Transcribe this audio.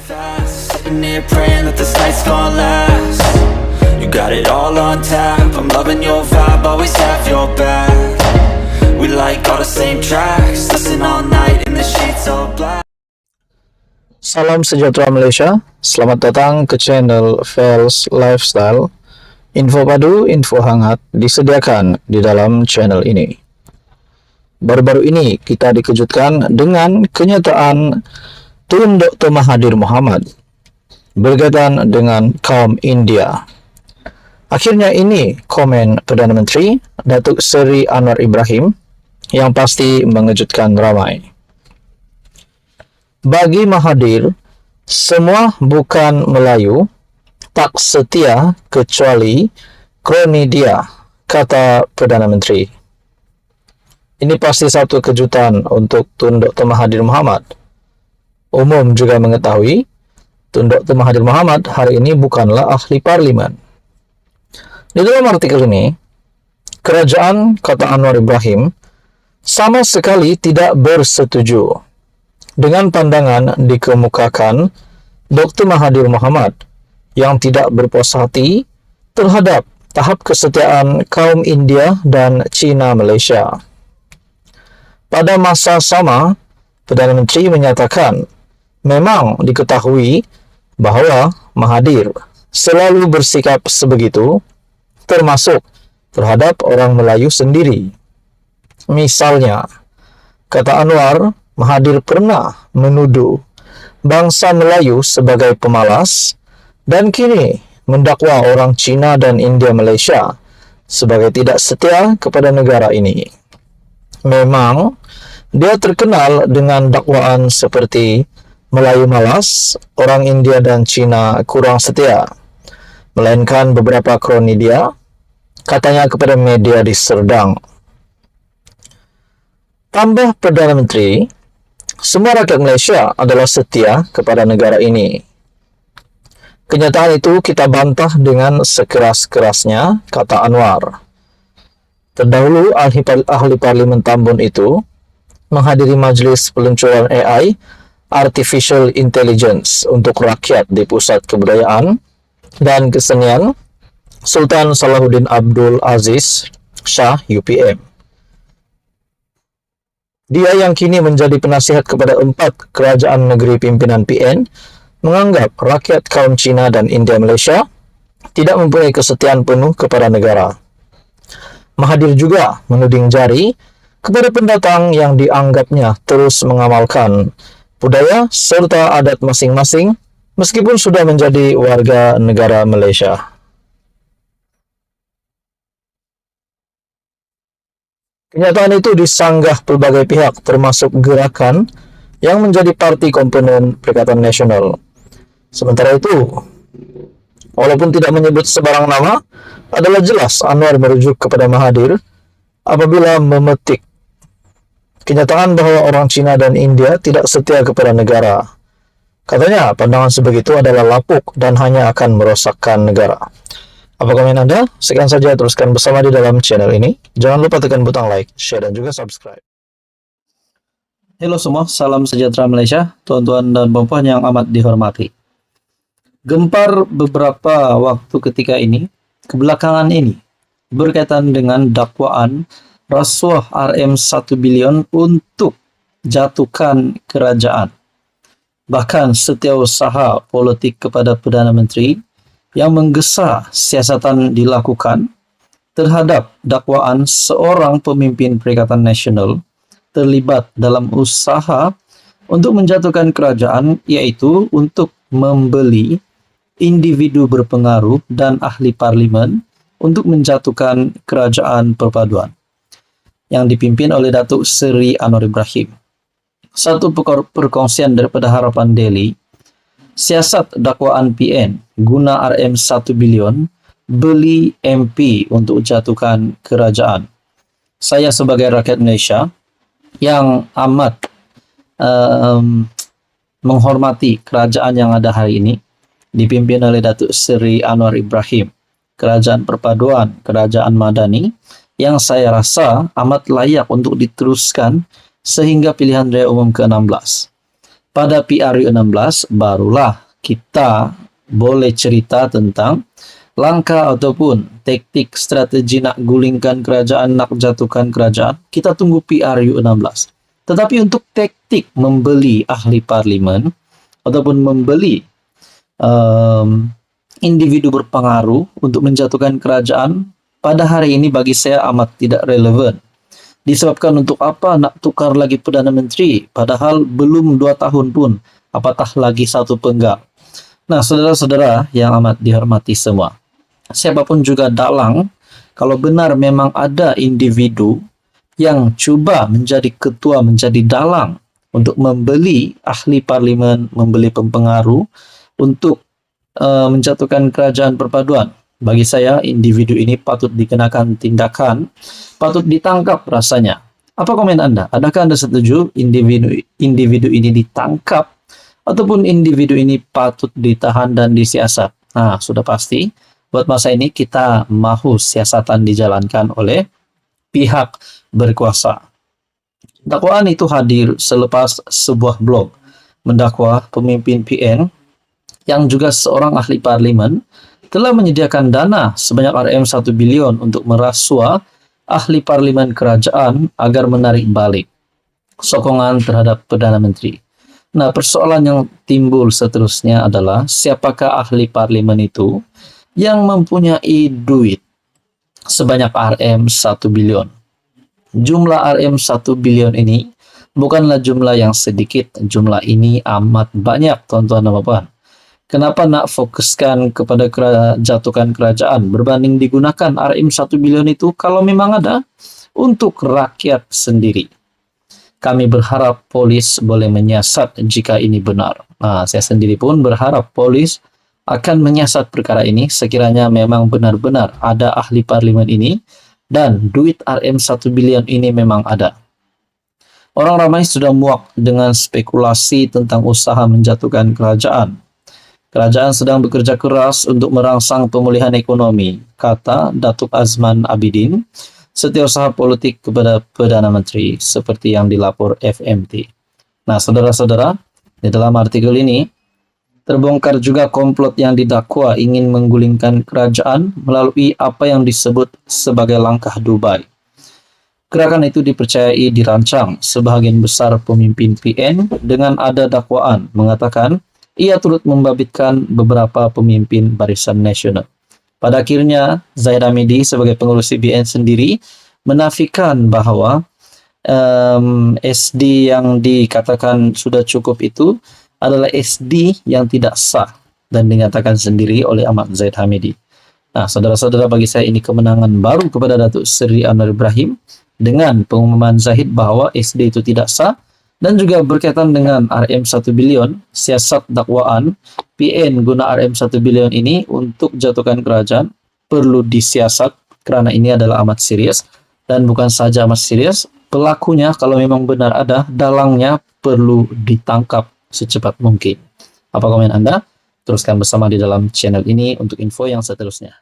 fast, sitting here praying that this night's gonna last. You got it all on tap, I'm loving your vibe, always have your back. We like all the same tracks, listen all night in the sheets all black. Salam sejahtera Malaysia, selamat datang ke channel Fels Lifestyle. Info padu, info hangat disediakan di dalam channel ini. Baru-baru ini kita dikejutkan dengan kenyataan Tun Dr. Mahathir Mohamad berkaitan dengan kaum India. Akhirnya ini komen Perdana Menteri Datuk Seri Anwar Ibrahim yang pasti mengejutkan ramai. Bagi Mahathir, semua bukan Melayu, tak setia kecuali kroni dia, kata Perdana Menteri. Ini pasti satu kejutan untuk Tun Dr. Mahathir Mohamad. Umum juga mengetahui, Tun Dr. Mahathir Mohamad hari ini bukanlah ahli parlimen. Di dalam artikel ini, kerajaan, kata Anwar Ibrahim, sama sekali tidak bersetuju dengan pandangan dikemukakan Dr. Mahathir Mohamad yang tidak berpuas hati terhadap tahap kesetiaan kaum India dan Cina Malaysia. Pada masa sama, Perdana Menteri menyatakan memang diketahui bahawa Mahathir selalu bersikap sebegitu, termasuk terhadap orang Melayu sendiri. Misalnya, kata Anwar, Mahathir pernah menuduh bangsa Melayu sebagai pemalas dan kini mendakwa orang Cina dan India Malaysia sebagai tidak setia kepada negara ini. Memang, dia terkenal dengan dakwaan seperti Melayu malas, orang India dan Cina kurang setia. Melainkan beberapa kroni dia, katanya kepada media di Serdang. Tambah Perdana Menteri, semua rakyat Malaysia adalah setia kepada negara ini. Kenyataan itu kita bantah dengan sekeras-kerasnya, kata Anwar. Terdahulu, ahli parlimen Tambun itu menghadiri majlis peluncuran AI Artificial Intelligence untuk rakyat di Pusat Kebudayaan dan Kesenian Sultan Salahuddin Abdul Aziz Shah UPM. Dia yang kini menjadi penasihat kepada 4 kerajaan negeri pimpinan PN menganggap rakyat kaum Cina dan India Malaysia tidak mempunyai kesetiaan penuh kepada negara. Mahathir juga menuding jari kepada pendatang yang dianggapnya terus mengamalkan budaya serta adat masing-masing meskipun sudah menjadi warga negara Malaysia. Kenyataan itu disanggah pelbagai pihak termasuk gerakan yang menjadi parti komponen Perikatan Nasional. Sementara itu, walaupun tidak menyebut sebarang nama, adalah jelas Anwar merujuk kepada Mahathir apabila memetik kenyataan bahwa orang Cina dan India tidak setia kepada negara. Katanya, pandangan sebegitu adalah lapuk dan hanya akan merosakkan negara. Apa komen Anda? Sekian saja, teruskan bersama di dalam channel ini. Jangan lupa tekan butang like, share, dan juga subscribe. Halo semua, salam sejahtera Malaysia, tuan-tuan dan puan-puan yang amat dihormati. Gempar beberapa waktu ketika ini, kebelakangan ini, berkaitan dengan dakwaan rasuah RM1 bilion untuk jatuhkan kerajaan. Bahkan setiausaha politik kepada Perdana Menteri yang menggesa siasatan dilakukan terhadap dakwaan seorang pemimpin Perikatan Nasional terlibat dalam usaha untuk menjatuhkan kerajaan, iaitu untuk membeli individu berpengaruh dan ahli parlimen untuk menjatuhkan kerajaan perpaduan yang dipimpin oleh Datuk Seri Anwar Ibrahim. Satu perkongsian daripada Harapan Daily, siasat dakwaan PN guna RM1 bilion beli MP untuk jatuhkan kerajaan. Saya sebagai rakyat Malaysia yang amat menghormati kerajaan yang ada hari ini, dipimpin oleh Datuk Seri Anwar Ibrahim, kerajaan perpaduan, kerajaan madani, yang saya rasa amat layak untuk diteruskan sehingga pilihan raya umum ke-16. pada PRU 16 barulah kita boleh cerita tentang langkah ataupun taktik strategi nak gulingkan kerajaan, nak jatuhkan kerajaan. Kita tunggu PRU 16. Tetapi untuk taktik membeli ahli parlimen ataupun membeli individu berpengaruh untuk menjatuhkan kerajaan, pada hari ini bagi saya amat tidak relevan. Disebabkan untuk apa nak tukar lagi Perdana Menteri, padahal belum 2 tahun pun, apatah lagi 1 penggal. Nah, saudara-saudara yang amat dihormati semua, siapapun juga dalang, kalau benar memang ada individu yang cuba menjadi ketua, menjadi dalang untuk membeli ahli parlimen, membeli pempengaruh untuk menjatuhkan kerajaan perpaduan, bagi saya individu ini patut dikenakan tindakan, patut ditangkap rasanya. Apa komen Anda? Adakah Anda setuju individu ini ditangkap ataupun individu ini patut ditahan dan disiasat? Nah, sudah pasti buat masa ini kita mahu siasatan dijalankan oleh pihak berkuasa. Dakwaan itu hadir selepas sebuah blog mendakwa pemimpin PN yang juga seorang ahli parlimen telah menyediakan dana sebanyak RM1 bilion untuk merasua ahli parlimen kerajaan agar menarik balik sokongan terhadap Perdana Menteri. Nah, persoalan yang timbul seterusnya adalah siapakah ahli parlimen itu yang mempunyai duit sebanyak RM1 bilion. Jumlah RM1 bilion ini bukanlah jumlah yang sedikit, jumlah ini amat banyak, tuan-tuan dan puan. Kenapa nak fokuskan kepada jatuhkan kerajaan berbanding digunakan RM1 bilion itu kalau memang ada untuk rakyat sendiri? Kami berharap polis boleh menyiasat jika ini benar. Nah, saya sendiri pun berharap polis akan menyiasat perkara ini sekiranya memang benar-benar ada ahli parlimen ini dan duit RM1 bilion ini memang ada. Orang ramai sudah muak dengan spekulasi tentang usaha menjatuhkan kerajaan. Kerajaan sedang bekerja keras untuk merangsang pemulihan ekonomi, kata Datuk Azman Abidin, setiausaha politik kepada Perdana Menteri, seperti yang dilapor FMT. Nah, saudara-saudara, di dalam artikel ini, terbongkar juga komplot yang didakwa ingin menggulingkan kerajaan melalui apa yang disebut sebagai langkah Dubai. Gerakan itu dipercayai dirancang sebahagian besar pemimpin PN dengan ada dakwaan mengatakan ia turut membabitkan beberapa pemimpin Barisan Nasional. Pada akhirnya, Zahid Hamidi sebagai pengurus CBN sendiri menafikan bahwa SD yang dikatakan sudah cukup itu adalah SD yang tidak sah dan dinyatakan sendiri oleh Ahmad Zahid Hamidi. Nah, saudara-saudara, bagi saya ini kemenangan baru kepada Datuk Seri Anwar Ibrahim dengan pengumuman Zahid bahwa SD itu tidak sah dan juga berkaitan dengan RM1 bilion, siasat dakwaan PN guna RM1 bilion ini untuk jatuhkan kerajaan perlu disiasat karena ini adalah amat serius dan bukan saja amat serius, pelakunya kalau memang benar ada, dalangnya perlu ditangkap secepat mungkin. Apa komen Anda? Teruskan bersama di dalam channel ini untuk info yang seterusnya.